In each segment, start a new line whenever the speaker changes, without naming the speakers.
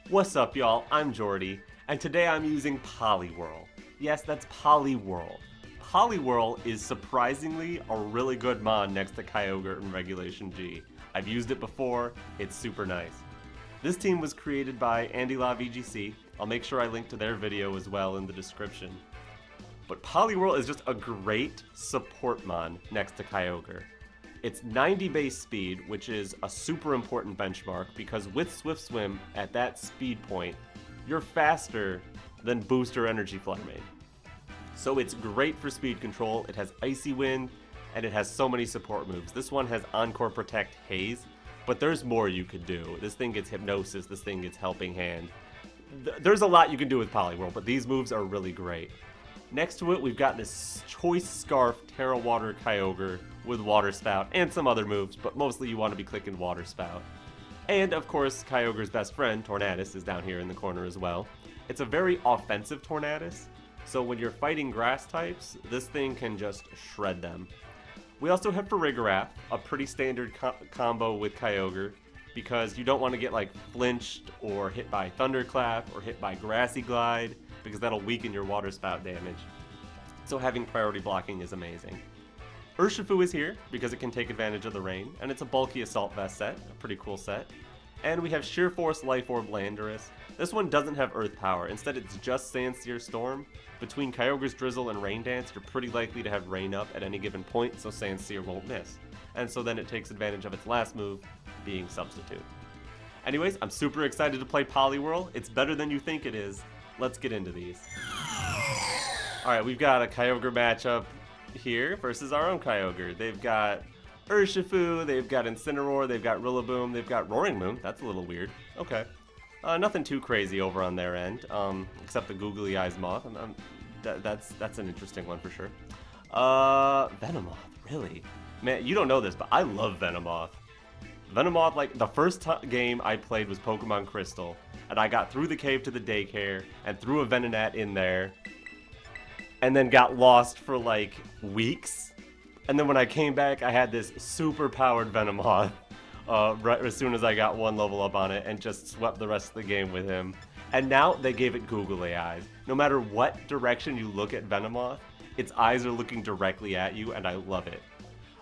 What's up, y'all? I'm Jordy, and today I'm using Poliwhirl. Yes, that's Poliwhirl. Poliwhirl is surprisingly a really good mon next to Kyogre in Regulation G. I've used it before, it's super nice. This team was created by Andy La VGC. I'll make sure I link to their video as well in the description. But Poliwhirl is just a great support mon next to Kyogre. It's 90 base speed, which is a super important benchmark because with Swift Swim at that speed point, you're faster than Booster Energy Flymain. So it's great for speed control. It has Icy Wind, and it has so many support moves. This one has Encore, Protect, Haze, but there's more you could do. This thing gets Hypnosis, this thing gets Helping Hand. There's a lot you can do with Poliwhirl, but these moves are really great. Next to it, we've got this Choice Scarf Tera Water Kyogre with Water Spout and some other moves, but mostly you want to be clicking Water Spout. And of course, Kyogre's best friend, Tornadus, is down here in the corner as well. It's a very offensive Tornadus, so when you're fighting grass types, this thing can just shred them. We also have Farigiraf, a pretty standard combo with Kyogre, because you don't want to get like flinched or hit by Thunderclap or hit by Grassy Glide, because that'll weaken your Water Spout damage. So having priority blocking is amazing. Urshifu is here because it can take advantage of the rain, and it's a bulky Assault Vest set, a pretty cool set. And we have Sheer Force Life Orb Landorus. This one doesn't have Earth Power, instead it's just Sandsear Storm. Between Kyogre's Drizzle and Rain Dance, you're pretty likely to have rain up at any given point, so Sandsear won't miss. And so then it takes advantage of its last move, being Substitute. Anyways, I'm super excited to play Poliwhirl. It's better than you think it is. Let's get into these. Alright, we've got a Kyogre matchup here versus our own Kyogre. They've got Urshifu, they've got Incineroar, they've got Rillaboom, they've got Roaring Moon. That's a little weird. Okay. Nothing too crazy over on their end, except the Googly Eyes Moth. That's an interesting one for sure. Venomoth, really? Man, you don't know this, but I love Venomoth. Venomoth, like, the first game I played was Pokemon Crystal, and I got through the cave to the daycare, and threw a Venonat in there, and then got lost for, like, weeks. And then when I came back, I had this super-powered Venomoth, right as soon as I got one level up on it, and just swept the rest of the game with him. And now they gave it googly eyes. No matter what direction you look at Venomoth, its eyes are looking directly at you, and I love it.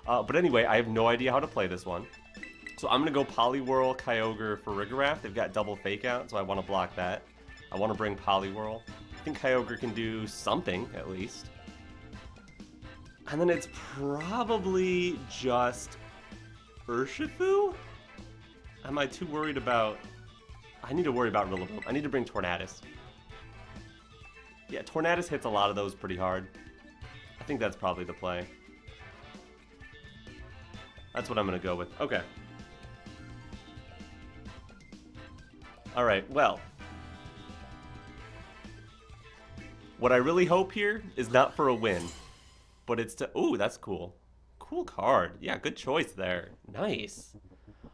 But anyway, I have no idea how to play this one. So I'm going to go Poliwhirl, Kyogre, Farigiraf. They've got double Fake Out, so I want to block that. I want to bring Poliwhirl. I think Kyogre can do something, at least. And then it's probably just Urshifu? Am I too worried about... I need to worry about Rillaboom. I need to bring Tornadus. Yeah, Tornadus hits a lot of those pretty hard. I think that's probably the play. That's what I'm going to go with. Okay. Alright, well. What I really hope here is not for a win, but it's to... Ooh, that's cool. Cool card. Yeah, good choice there. Nice.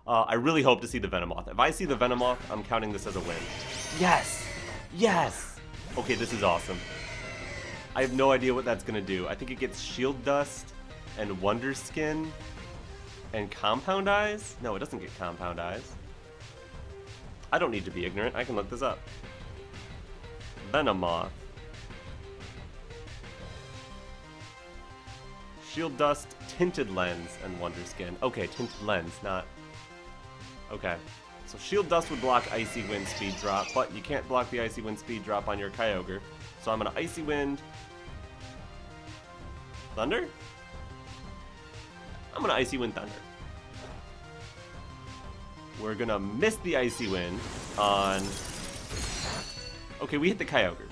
I really hope to see the Venomoth. If I see the Venomoth, I'm counting this as a win. Yes! Yes! Okay, this is awesome. I have no idea what that's going to do. I think it gets Shield Dust and Wonder Skin and Compound Eyes? No, it doesn't get Compound Eyes. I don't need to be ignorant. I can look this up. Venomoth. Shield Dust, Tinted Lens, and Wonder Skin. Okay, Tinted Lens, not... Okay. So Shield Dust would block Icy Wind Speed Drop, but you can't block the Icy Wind Speed Drop on your Kyogre. So I'm going to Icy Wind... Thunder? I'm going to Icy Wind Thunder. We're going to miss the Icy Wind on... Okay, we hit the Kyogre.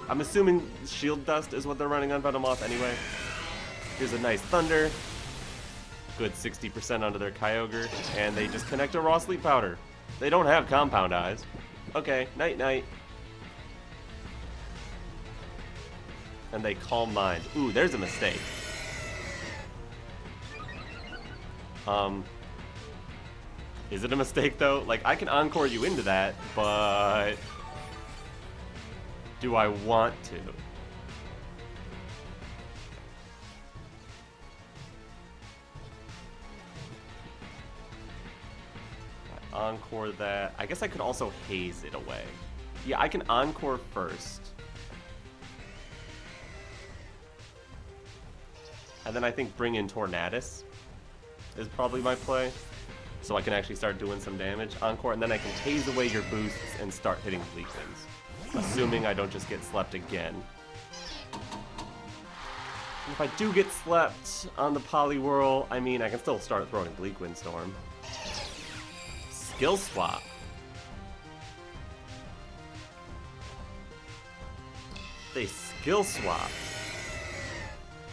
I'm assuming Shield Dust is what they're running on Venomoth anyway. Here's a nice Thunder. Good 60% onto their Kyogre. And they just connect a Raw Sleep Powder. They don't have Compound Eyes. Okay, night-night. And they Calm Mind. Ooh, there's a mistake. Is it a mistake, though? Like, I can Encore you into that, but... do I want to? Encore that. I guess I could also Haze it away. Yeah, I can Encore first. And then I think bring in Tornadus is probably my play. So I can actually start doing some damage. Encore, and then I can Haze away your boosts and start hitting Bleak Winds. Assuming I don't just get slept again. And if I do get slept on the Poliwhirl, I mean, I can still start throwing Bleak Wind Storm. Skill swap. They skill swap.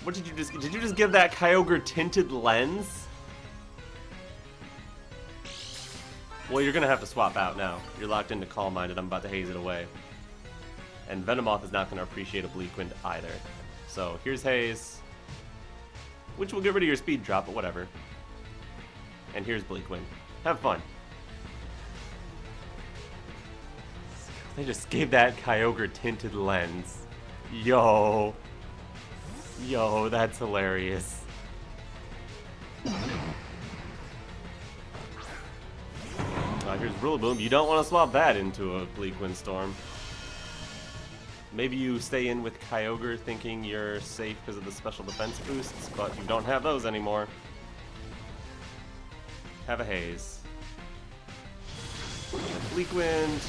What did you just give that Kyogre Tinted Lens? Well, you're gonna have to swap out now. You're locked into Calm Mind and I'm about to Haze it away. And Venomoth is not gonna appreciate a Bleak Wind either. So here's Haze, which will get rid of your speed drop, but whatever. And here's Bleak Wind. Have fun. They just gave that Kyogre Tinted Lens. Yo, that's hilarious. Here's Rillaboom. You don't want to swap that into a Bleak Wind Storm. Maybe you stay in with Kyogre thinking you're safe because of the special defense boosts, but you don't have those anymore. Have a Haze. Bleak Wind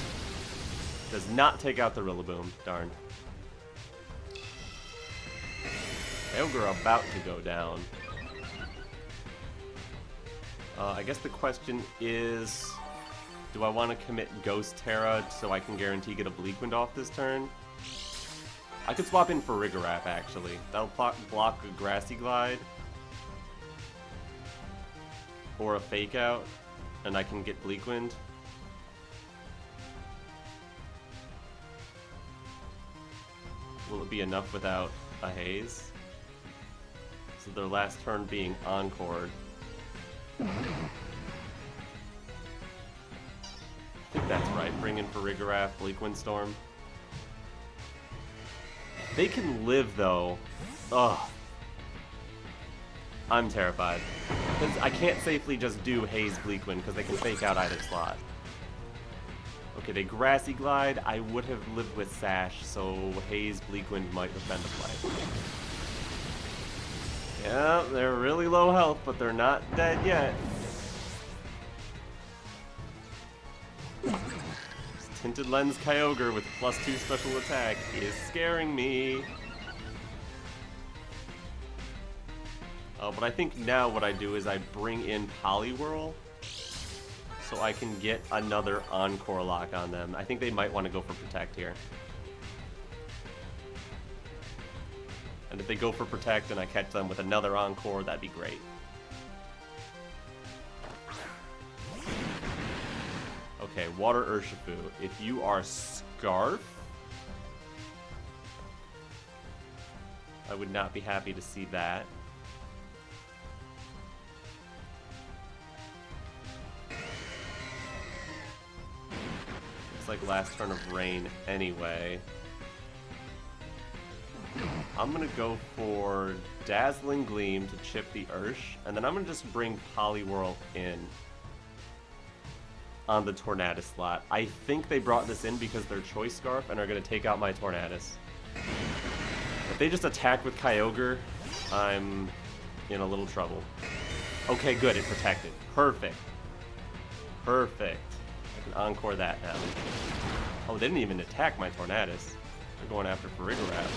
does not take out the Rillaboom. Darn. Kyogre about to go down. I guess the question is, do I want to commit Ghost Tera so I can guarantee get a Bleak Wind off this turn? I could swap in Farigiraf, actually. That'll block a Grassy Glide. Or a Fake Out, and I can get Bleak Wind. Will it be enough without a Haze? So their last turn being Encore. I think that's right. Bring in Farigiraf, Bleak Wind Storm. They can live though. Ugh. I'm terrified. Because I can't safely just do Haze Bleak Wind because they can fake out either slot. Okay, they Grassy Glide. I would have lived with Sash, so Haze Bleak Wind might have been the play. Yeah, they're really low health, but they're not dead yet. Tinted Lens Kyogre with +2 special attack is scaring me. But I think now what I do is I bring in Poliwhirl so I can get another Encore lock on them. I think they might want to go for Protect here. And if they go for Protect and I catch them with another Encore, that'd be great. Okay, Water Urshifu. If you are Scarf, I would not be happy to see that. Looks like last turn of Rain anyway. I'm gonna go for Dazzling Gleam to chip the Ursh, and then I'm gonna just bring Poliwhirl in on the Tornadus slot. I think they brought this in because they're Choice Scarf and are gonna take out my Tornadus. If they just attack with Kyogre, I'm in a little trouble. Okay, good, it protected. Perfect. Perfect. I can Encore that now. Oh, they didn't even attack my Tornadus. They're going after Farigiraf.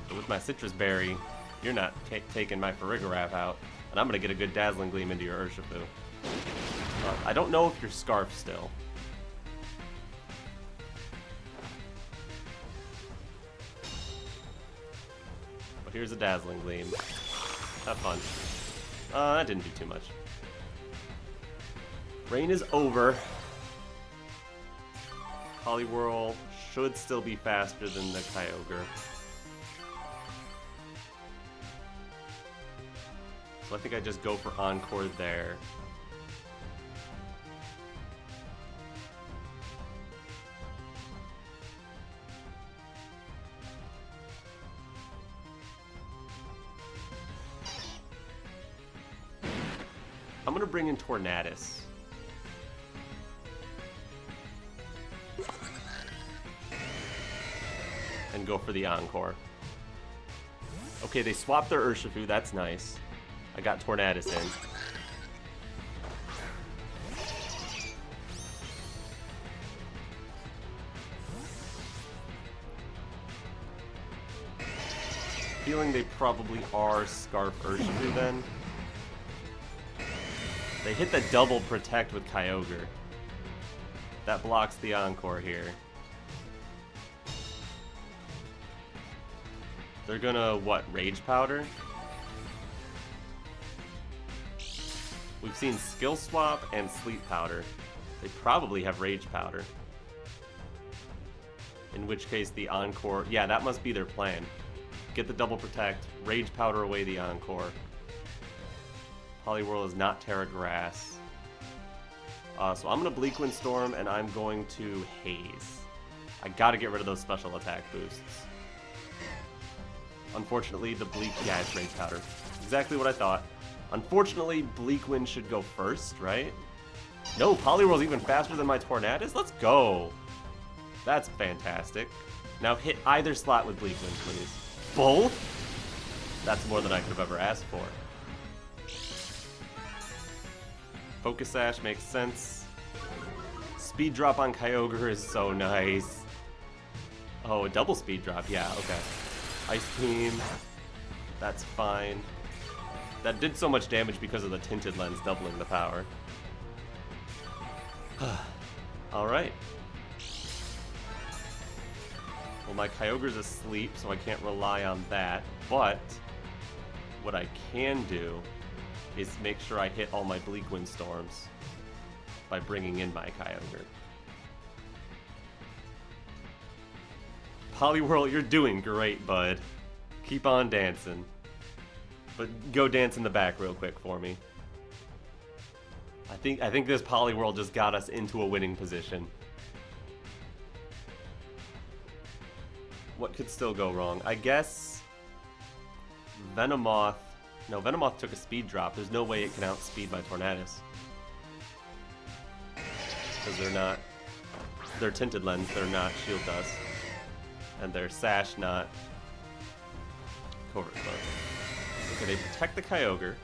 But with my Sitrus Berry, you're not taking my Farigiraf out. And I'm going to get a good Dazzling Gleam into your Urshifu. I don't know if you're Scarf still. But here's a Dazzling Gleam. Have fun. That didn't do too much. Rain is over. Poliwhirl should still be faster than the Kyogre. So I think I just go for Encore there. gonna bring in Tornadus. And go for the Encore. Okay, they swapped their Urshifu, that's nice. I got Tornadus in. Feeling they probably are Scarf Urshifu then. They hit the double protect with Kyogre. That blocks the Encore here. They're gonna, what, Rage Powder? We've seen Skill Swap and Sleep Powder. They probably have Rage Powder. In which case the Encore, yeah, that must be their plan. Get the double protect, Rage Powder away the Encore. Poliwhirl is not Tera Grass. So I'm going to Bleak Wind Storm and I'm going to Haze. I gotta get rid of those special attack boosts. Unfortunately, the Bleak, yeah, it's Rage Powder. Exactly what I thought. Unfortunately, Bleak Wind should go first, right? No, Poliwhirl's even faster than my Tornadus? Let's go! That's fantastic. Now hit either slot with Bleak Wind, please. Both? That's more than I could have ever asked for. Focus Sash makes sense. Speed drop on Kyogre is so nice. Oh, a double speed drop, yeah, okay. Ice Beam, that's fine. That did so much damage because of the tinted lens doubling the power. Alright. Well, my Kyogre's asleep, so I can't rely on that, but what I can do is make sure I hit all my Bleak Wind Storms by bringing in my Kyogre. Poliwhirl, you're doing great, bud. Keep on dancing. But go dance in the back real quick for me. I think this Poliwhirl just got us into a winning position. What could still go wrong? I guess Venomoth. No, Venomoth took a speed drop. There's no way it can outspeed my Tornadus. Because they're not. They're Tinted Lens, they're not Shield Dust. And they're Sash, not Covert Cloak. Okay, they protect the Kyogre.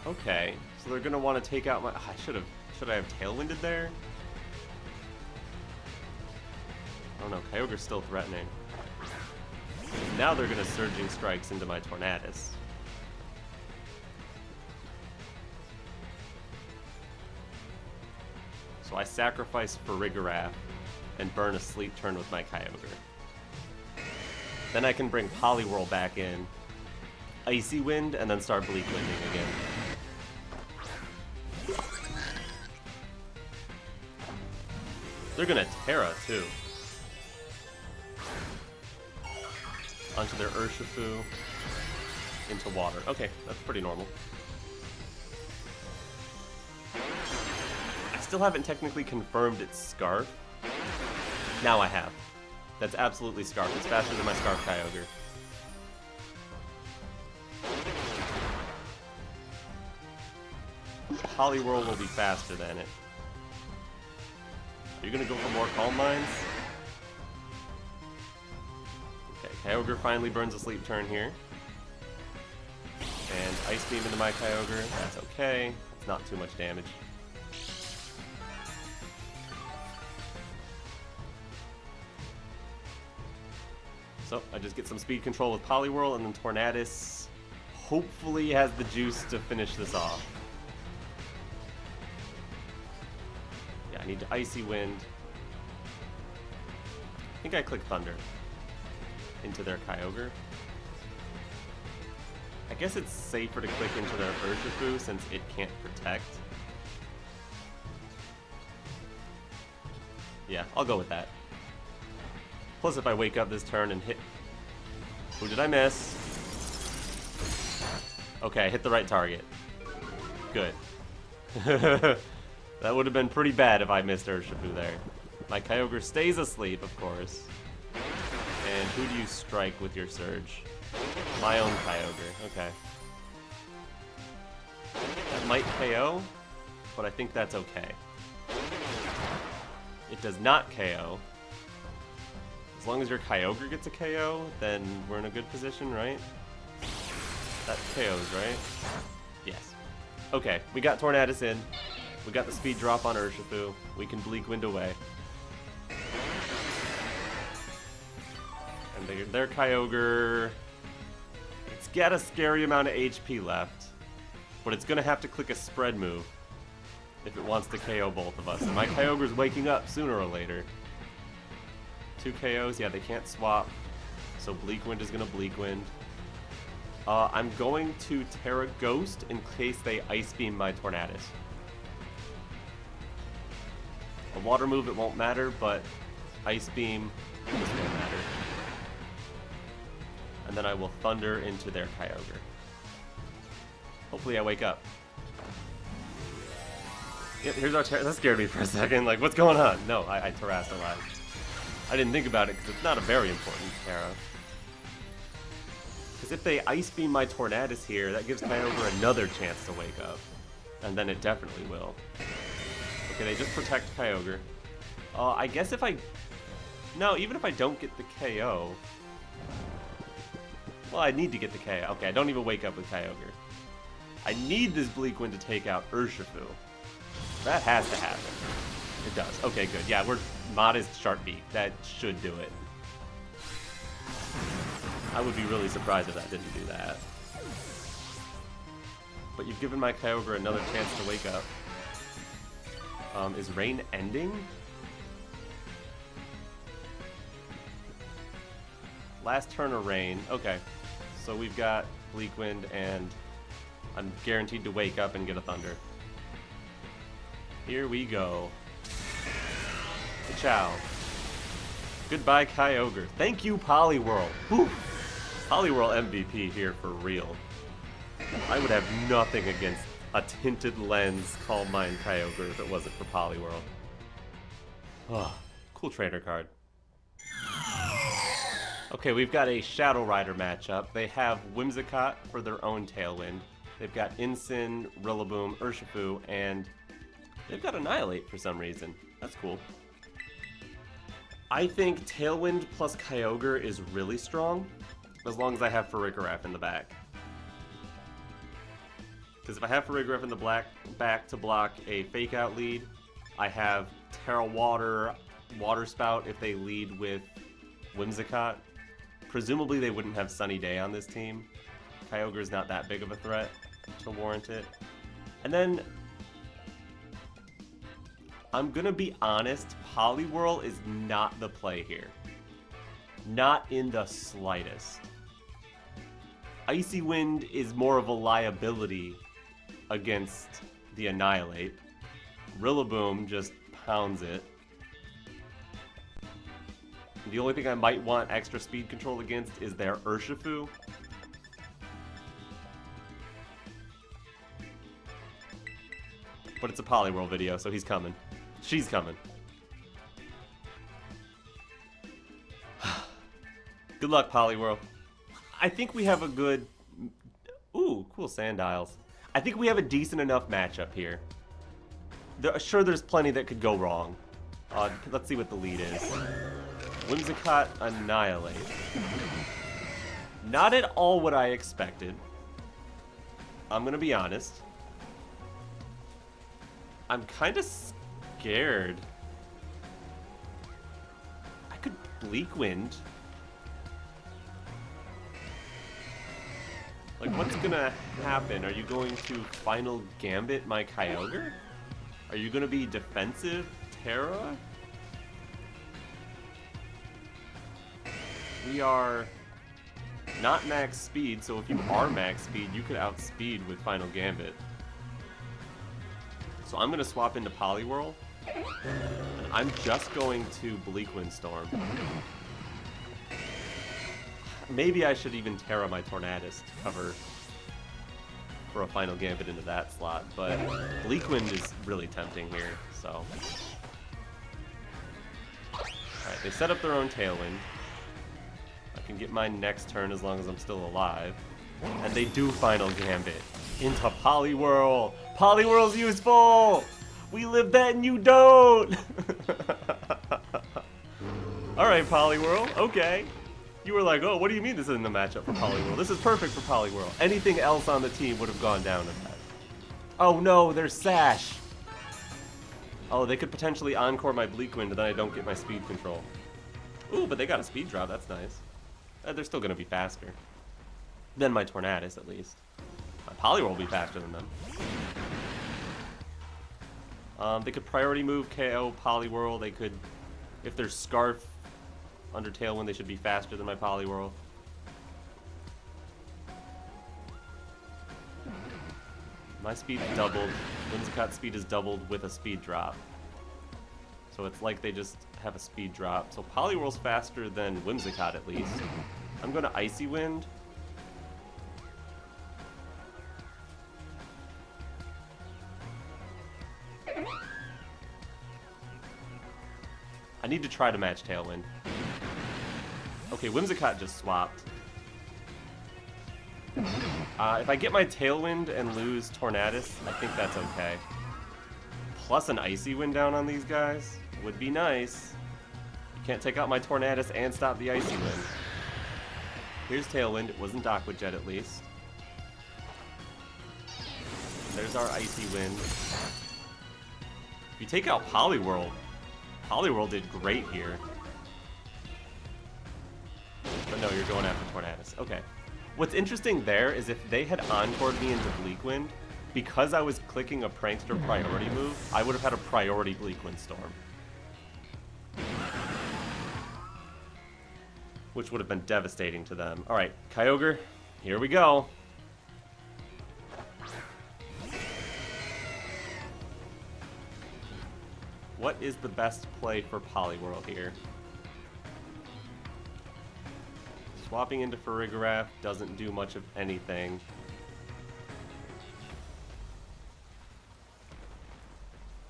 Okay, so they're gonna want to take out my. Should I have Tailwinded there? Oh no, Kyogre's still threatening. Now they're gonna Surging Strikes into my Tornadus. So I sacrifice Farigiraf and burn a Sleep Turn with my Kyogre. Then I can bring Poliwhirl back in, Icy Wind, and then start Bleak Winding again. They're gonna Tera too. Onto their Urshifu. Into water. Okay, that's pretty normal. I still haven't technically confirmed it's Scarf. Now I have. That's absolutely Scarf. It's faster than my Scarf Kyogre. Poliwhirl will be faster than it. Are you gonna go for more Calm Minds? Okay, Kyogre finally burns a Sleep Turn here. And Ice Beam into my Kyogre. That's okay. It's not too much damage. So, I just get some speed control with Poliwhirl, and then Tornadus hopefully has the juice to finish this off. Yeah, I need to Icy Wind. I think I click Thunder into their Kyogre. I guess it's safer to click into their Urshifu since it can't protect. Yeah, I'll go with that. Plus, if I wake up this turn and hit... Who did I miss? Okay, I hit the right target. Good. That would have been pretty bad if I missed Urshifu there. My Kyogre stays asleep, of course. And who do you strike with your Surge? My own Kyogre. Okay. That might KO, but I think that's okay. It does not KO. As long as your Kyogre gets a KO, then we're in a good position, right? That KOs, right? Yes. Okay, we got Tornadus in. We got the speed drop on Urshifu. We can Bleak Wind away. And their Kyogre... It's got a scary amount of HP left. But it's going to have to click a spread move if it wants to KO both of us. And my Kyogre's waking up sooner or later. 2 KOs, yeah, they can't swap. So Bleak Wind is going to Bleak Wind. I'm going to Tera Ghost in case they Ice Beam my Tornadus. A water move, it won't matter, but Ice Beam is going to matter. And then I will Thunder into their Kyogre. Hopefully I wake up. Yep, here's our Tera. That scared me for a second. Like, what's going on? No, I terrassed a lot. I didn't think about it because it's not a very important Tera. Because if they Ice Beam my Tornadus here, that gives Kyogre another chance to wake up. And then it definitely will. Okay, they just protect Kyogre. I guess if I... No, even if I don't get the KO... Well, I need to get the KO. Okay, I don't even wake up with Kyogre. I need this Bleak Wind to take out Urshifu. That has to happen. It does. Okay, good. Yeah, we're modest Sharp Beak. That should do it. I would be really surprised if that didn't do that. But you've given my Kyogre another chance to wake up. Is rain ending? Last turn of rain. Okay. So we've got Bleak Wind and I'm guaranteed to wake up and get a Thunder. Here we go. Ciao. Goodbye, Kyogre. Thank you, Poliwhirl. Whew. Poliwhirl MVP here for real. I would have nothing against a tinted lens Calm Mind Kyogre if it wasn't for Poliwhirl. Oh, cool trainer card. Okay, we've got a Shadow Rider matchup. They have Whimsicott for their own Tailwind. They've got Incin, Rillaboom, Urshifu, and they've got Annihilate for some reason. That's cool. I think Tailwind plus Kyogre is really strong, as long as I have Farigiraf in the back. Because if I have Farigiraf in the back to block a Fake Out lead, I have Tera Water, Water Spout if they lead with Whimsicott. Presumably they wouldn't have Sunny Day on this team. Kyogre's not that big of a threat to warrant it. And then, I'm gonna be honest, Poliwhirl is not the play here. Not in the slightest. Icy Wind is more of a liability against the Annihilate. Rillaboom just pounds it. The only thing I might want extra speed control against is their Urshifu. But it's a Poliwhirl video, so he's coming. She's coming. Good luck, Poliwhirl. I think we have a good... Ooh, cool Sandiles. I think we have a decent enough matchup here. Sure, there's plenty that could go wrong. Let's see what the lead is. Whimsicott, Annihilate. Not at all what I expected. I'm gonna be honest. I'm kind of scared. I could Bleak Wind. Like, what's gonna happen? Are you going to Final Gambit my Kyogre? Are you gonna be defensive, Tera? We are not max speed, so if you are max speed, you could outspeed with Final Gambit. So I'm going to swap into Poliwhirl. And I'm just going to Bleak Wind Storm. Maybe I should even Tera my Tornadus to cover for a final gambit into that slot, but Bleak Wind is really tempting here, so. Alright, they set up their own Tailwind. I can get mine next turn as long as I'm still alive. And they do final gambit into Poliwhirl. Poliwhirl's useful! We live that and you don't! Alright, Poliwhirl, okay. You were like, oh, what do you mean this isn't a matchup for Poliwhirl? This is perfect for Poliwhirl. Anything else on the team would have gone down to that. Oh no, there's Sash. Oh, they could potentially Encore my Bleak Wind and then I don't get my speed control. Ooh, but they got a speed drop, that's nice. They're still going to be faster than my Tornadus, at least. My Poliwhirl will be faster than them. They could priority move KO Poliwhirl. They could, if there's Scarf under Tailwind, they should be faster than my Poliwhirl. My speed doubled. Whimsicott's speed is doubled with a speed drop. So it's like they just have a speed drop. So Poliwhirl's faster than Whimsicott at least. I'm going to Icy Wind. I need to try to match Tailwind. Okay, Whimsicott just swapped. If I get my Tailwind and lose Tornadus, I think that's okay. Plus an Icy Wind down on these guys would be nice. You can't take out my Tornadus and stop the Icy Wind. Here's Tailwind. It wasn't Aqua Jet at least. There's our Icy Wind. If you take out Poliwhirl, Poliwhirl did great here. But no, you're going after Tornadus. Okay. What's interesting there is if they had Encored me into Bleak Wind, because I was clicking a Prankster priority move, I would have had a priority Bleak Wind Storm. Which would have been devastating to them. Alright, Kyogre, here we go. What is the best play for Poliwhirl here? Swapping into Farigiraf doesn't do much of anything.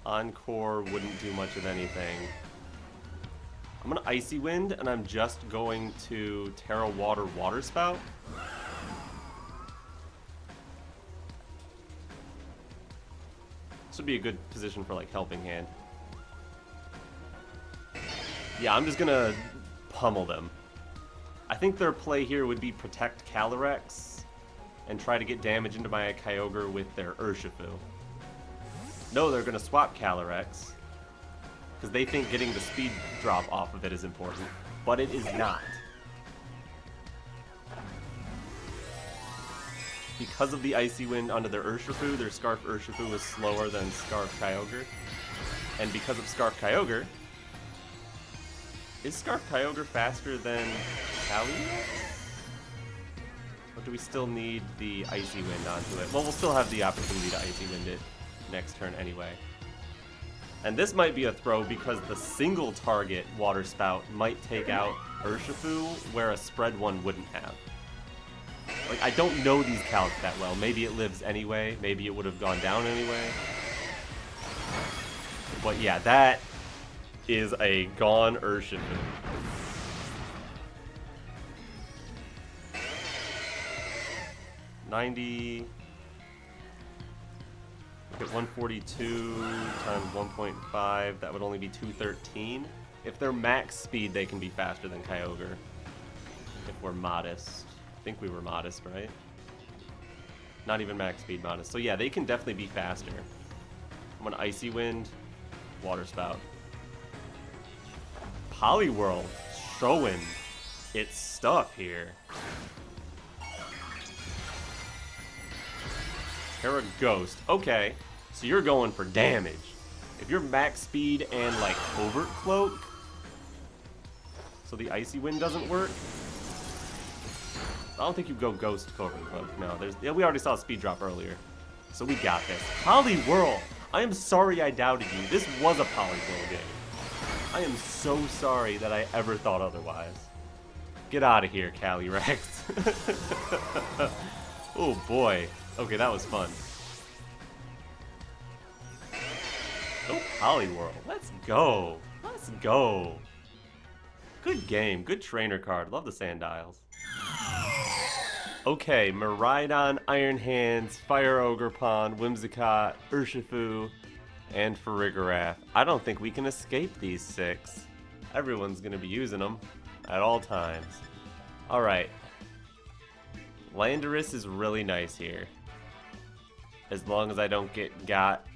Encore wouldn't do much of anything. I'm going to Icy Wind, and I'm just going to Tera Water Spout. This would be a good position for, like, Helping Hand. Yeah, I'm just going to pummel them. I think their play here would be protect Calyrex and try to get damage into my Kyogre with their Urshifu. No, they're going to swap Calyrex because they think getting the speed drop off of it is important, but it is not. Because of the Icy Wind onto their Urshifu, their Scarf Urshifu was slower than Scarf Kyogre. And because of Scarf Kyogre, is Scarf Kyogre faster than Calyrex? Or do we still need the Icy Wind onto it? Well, we'll still have the opportunity to Icy Wind it next turn anyway. And this might be a throw because the single target Water Spout might take out Urshifu where a spread one wouldn't have. Like, I don't know these calcs that well. Maybe it lives anyway. Maybe it would have gone down anyway. But yeah, that is a gone Urshifu. $90. Look at 142 times 1.5. That would only be 213. If they're max speed, they can be faster than Kyogre. If we're modest. I think we were modest, right? Not even max speed modest. So yeah, they can definitely be faster. I'm gonna Icy Wind, Water Spout. Poliwhirl showing its stuff here. Tera Ghost. Okay, so you're going for damage. If you're max speed and like Covert Cloak, so the Icy Wind doesn't work. I don't think you go Ghost Covert Cloak. No, yeah, we already saw a speed drop earlier, so we got this. Poliwhirl. I am sorry I doubted you. This was a Poliwhirl game. I am so sorry that I ever thought otherwise. Get out of here, Calyrex. Oh boy. Okay, that was fun. Oh, Poliwhirl. Let's go. Let's go. Good game. Good trainer card. Love the Sandiles. Okay, Miraidon, Iron Hands, Fire Ogerpon, Whimsicott, Urshifu, and Farigiraf. I don't think we can escape these 6. Everyone's going to be using them at all times. Alright. Landorus is really nice here. As long as I don't get got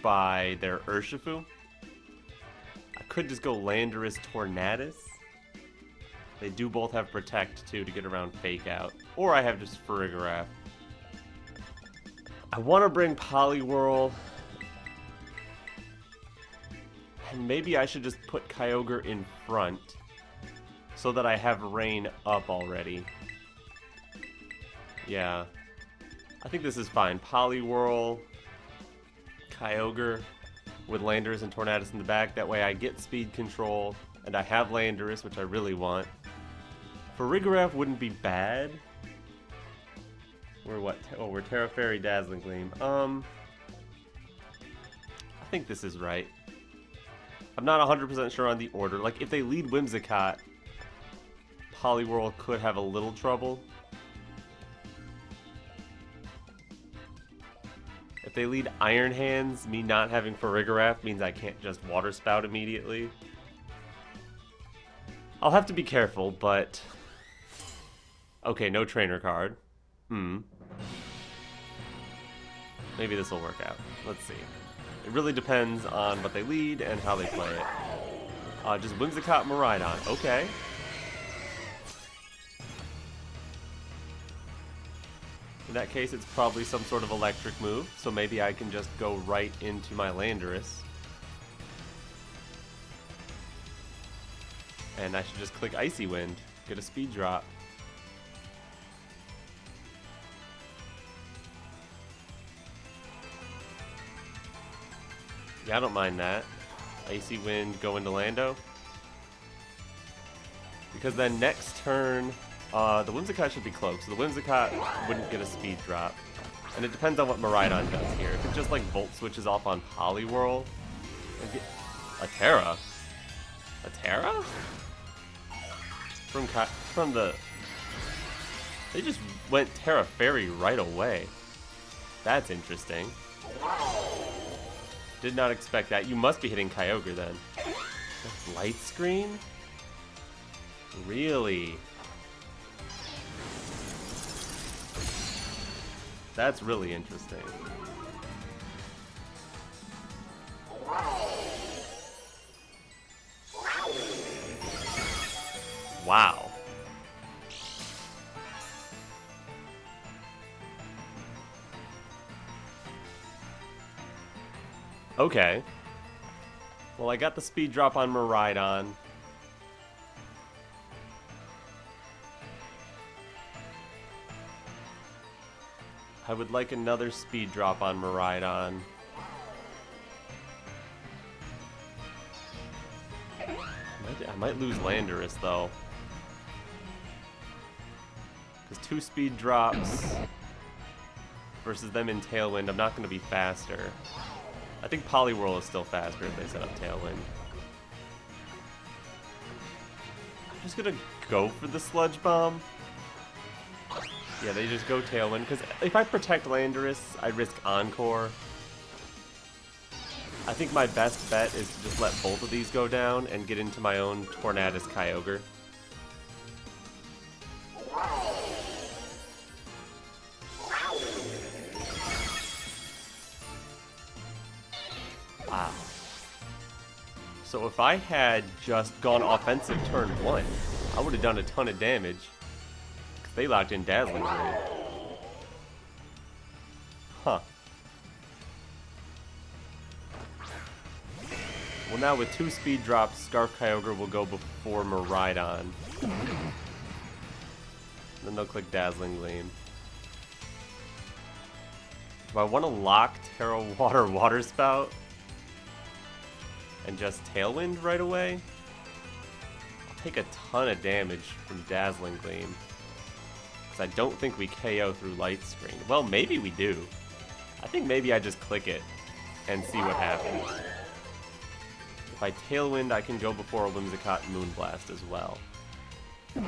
by their Urshifu. I could just go Landorus, Tornadus. They do both have Protect, too, to get around Fake Out. Or I have just Farigiraf. I want to bring Poliwhirl. And maybe I should just put Kyogre in front. So that I have Rain up already. Yeah. I think this is fine. Poliwhirl, Kyogre with Landorus and Tornadus in the back. That way I get speed control. And I have Landorus, which I really want. Farigiraf wouldn't be bad. We're what? Oh, we're Tera Fairy, Dazzling Gleam. I think this is right. I'm not 100% sure on the order. Like, if they lead Whimsicott, Poliwhirl could have a little trouble. If they lead Iron Hands, me not having Farigiraf means I can't just Water Spout immediately. I'll have to be careful, but... Okay, no trainer card. Maybe this will work out. Let's see. It really depends on what they lead and how they play it. Just Whimsicott, Miraidon. Okay. In that case, it's probably some sort of electric move, so maybe I can just go right into my Landorus. And I should just click Icy Wind, get a speed drop. Yeah, I don't mind that. Icy Wind, go into Lando. Because then next turn, the Whimsicott should be close, so the Whimsicott wouldn't get a speed drop. And it depends on what Miraidon does here. If it just like Volt switches off on Poliwhirl, a Tera? A Tera? From the... They just went Tera Fairy right away. That's interesting. Did not expect that. You must be hitting Kyogre then. That's Light Screen? Really? That's really interesting. Wow. Okay. Well, I got the speed drop on Miraidon. I would like another speed drop on Miraidon. I might lose Landorus, though. Because 2 speed drops versus them in Tailwind, I'm not going to be faster. I think Poliwhirl is still faster if they set up Tailwind. I'm just going to go for the Sludge Bomb. Yeah, they just go Tailwind, because if I protect Landorus, I risk Encore. I think my best bet is to just let both of these go down and get into my own Tornadus Kyogre. Wow. So if I had just gone offensive turn 1, I would have done a ton of damage. Because they locked in Dazzling Gleam. Huh. Well, now with 2 speed drops, Scarf Kyogre will go before Miraidon. Then they'll click Dazzling Gleam. Do I want to lock Tera Water Spout? And just Tailwind right away? I'll take a ton of damage from Dazzling Gleam. Because I don't think we KO through Light Screen. Well, maybe we do. I think maybe I just click it and see what happens. If I Tailwind, I can go before a Whimsicott Moonblast as well. I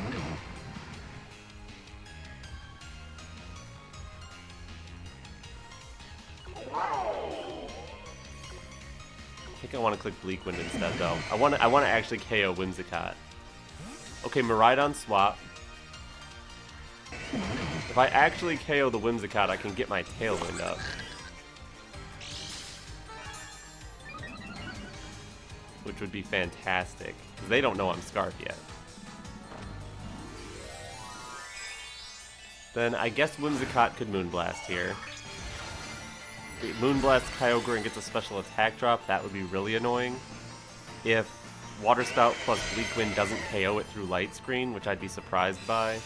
think I want to click Bleak Wind instead, though. I want to actually KO Whimsicott. Okay, Miraidon swap. If I actually KO the Whimsicott, I can get my Tailwind up. Which would be fantastic, because they don't know I'm Scarf yet. Then I guess Whimsicott could Moonblast here. If it Moonblast Kyogre and gets a special attack drop, that would be really annoying. If Water Spout plus Bleak Wind doesn't KO it through Light Screen, which I'd be surprised by,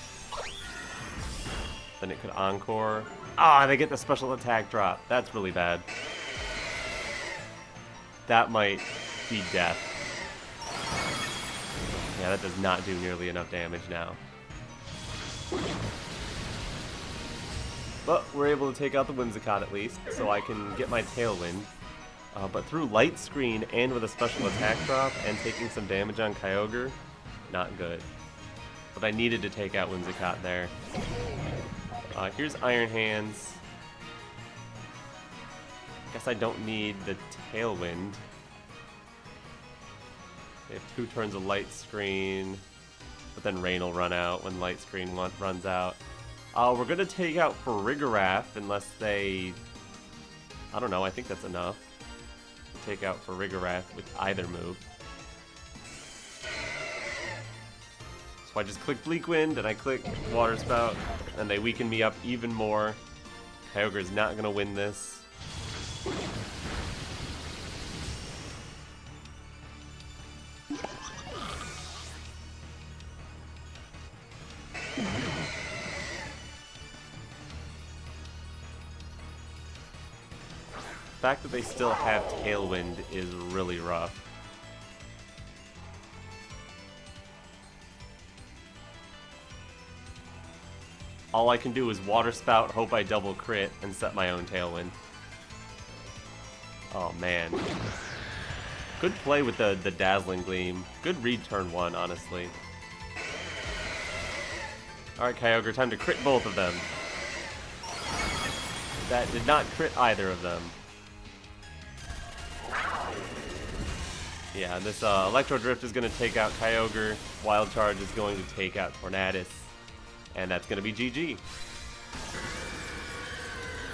then it could Encore. Ah, they get the special attack drop. That's really bad. That might be death. Yeah, that does not do nearly enough damage now. But we're able to take out the Whimsicott at least, so I can get my Tailwind. But through Light Screen and with a special attack drop and taking some damage on Kyogre, not good. But I needed to take out Whimsicott there. Here's Iron Hands. Guess I don't need the Tailwind. They have 2 turns of Light Screen, but then Rain will run out when Light Screen runs out. We're going to take out Farigiraf unless they... I don't know, I think that's enough. Take out Farigiraf with either move. So I just click Bleak Wind and I click Water Spout, and they weaken me up even more. Kyogre's not going to win this. The fact that they still have Tailwind is really rough. All I can do is Water Spout, hope I double crit, and set my own Tailwind. Oh man. Good play with the Dazzling Gleam. Good read turn 1, honestly. Alright, Kyogre, time to crit both of them. That did not crit either of them. Yeah, this Electro Drift is going to take out Kyogre. Wild Charge is going to take out Tornadus. And that's going to be GG.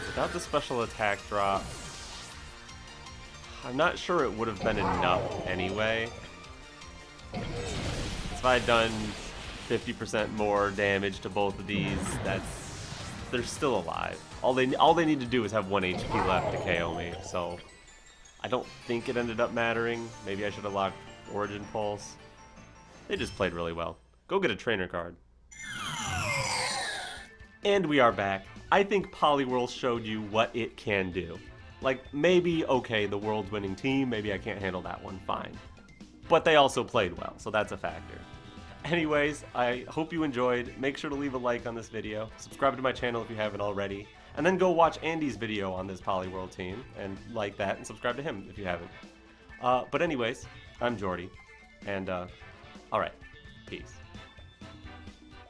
Without the special attack drop, I'm not sure it would have been enough anyway. If I had done 50% more damage to both of these, they're still alive. All they need to do is have 1 HP left to KO me, so I don't think it ended up mattering. Maybe I should have locked Origin Pulse. They just played really well. Go get a trainer card. And we are back. I think Poliwhirl showed you what it can do. Like, maybe, okay, the world's winning team, maybe I can't handle that one, fine. But they also played well, so that's a factor. Anyways, I hope you enjoyed. Make sure to leave a like on this video. Subscribe to my channel if you haven't already. And then go watch Andy's video on this Poliwhirl team, and like that, and subscribe to him if you haven't. But anyways, I'm Jordy, and alright, peace.